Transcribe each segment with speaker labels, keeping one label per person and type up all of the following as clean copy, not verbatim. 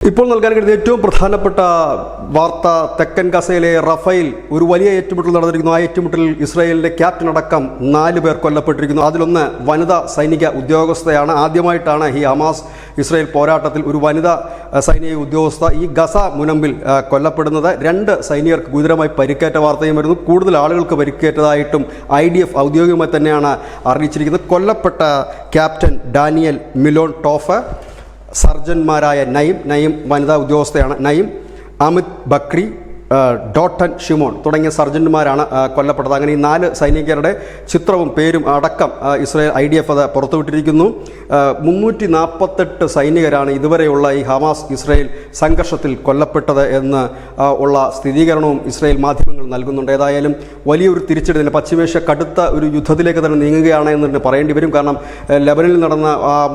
Speaker 1: ഇപ്പോൾ നൽകാൻ കഴിയുന്ന ഏറ്റവും പ്രധാനപ്പെട്ട വാർത്ത തെക്കൻ ഗസയിലെ റഫേൽ ഒരു വലിയ ഏറ്റുമുട്ടൽ നടന്നിരിക്കുന്നു. ആ ഏറ്റുമുട്ടലിൽ ഇസ്രായേലിന്റെ ക്യാപ്റ്റൻ അടക്കം 4 പേർ കൊല്ലപ്പെട്ടിരിക്കുന്നു. അതിലൊന്ന് വനിതാ സൈനിക ഉദ്യോഗസ്ഥയാണ്. ആദ്യമായിട്ടാണ് ഈ ഹമാസ് ഇസ്രായേൽ പോരാട്ടത്തിൽ ഒരു വനിതാ സൈനിക ഉദ്യോഗസ്ഥ ഈ ഗസ മുനമ്പിൽ കൊല്ലപ്പെടുന്നത്. 2 സൈനികർക്ക് ഗുരുതരമായി പരിക്കേറ്റ വാർത്തയും വരുന്നു. കൂടുതൽ ആളുകൾക്ക് പരിക്കേറ്റതായിട്ടും IDF ഔദ്യോഗികമായി തന്നെയാണ് അറിയിച്ചിരിക്കുന്നത്. കൊല്ലപ്പെട്ട ക്യാപ്റ്റൻ ഡാനിയൽ മിലോൺ ടോഫ്, സർജന്മാരായ നയിം വനിതാ ഉദ്യോഗസ്ഥയാണ്, Naim, Amit Bakri, Dotan Shimon തുടങ്ങിയ സർജന്മാരാണ് കൊല്ലപ്പെട്ടത്. അങ്ങനെ ഈ 4 സൈനികരുടെ ചിത്രവും പേരും അടക്കം ഇസ്രായേൽ IDF അത് പുറത്തുവിട്ടിരിക്കുന്നു. 348 സൈനികരാണ് ഇതുവരെയുള്ള ഈ ഹമാസ് ഇസ്രായേൽ സംഘർഷത്തിൽ കൊല്ലപ്പെട്ടത് എന്ന് ഉള്ള സ്ഥിരീകരണവും ഇസ്രായേൽ മാധ്യമങ്ങൾ നൽകുന്നുണ്ട്. ഏതായാലും വലിയൊരു തിരിച്ചടി, പശ്ചിമേഷ്യ കടുത്ത ഒരു യുദ്ധത്തിലേക്ക് തന്നെ നീങ്ങുകയാണ് എന്ന് തന്നെ പറയേണ്ടി വരും. കാരണം ലെബനനിൽ നടന്ന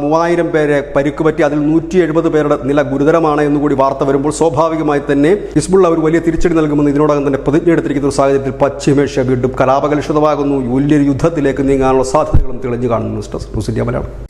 Speaker 1: 3000 പേരെ പരിക്കുപറ്റി, അതിൽ 170 പേരുടെ നില ഗുരുതരമാണ് എന്നുകൂടി വാർത്ത വരുമ്പോൾ സ്വാഭാവികമായി തന്നെ ഹിസ്ബുള്ള ഒരു വലിയ തിരിച്ചടി നൽകുമെന്ന് ഇതിനോടകം തന്നെ പ്രതിജ്ഞ എടുത്തിരിക്കുന്ന ഒരു സാഹചര്യത്തിൽ പശ്ചിമേഷ്യ വീണ്ടും കലാപകലുഷിതമാകുന്നു. വലിയൊരു യുദ്ധത്തിലേക്ക് നീങ്ങാനുള്ള സാധ്യതകളും തെളിഞ്ഞു കാണുന്നു. News desk news India Malayalam.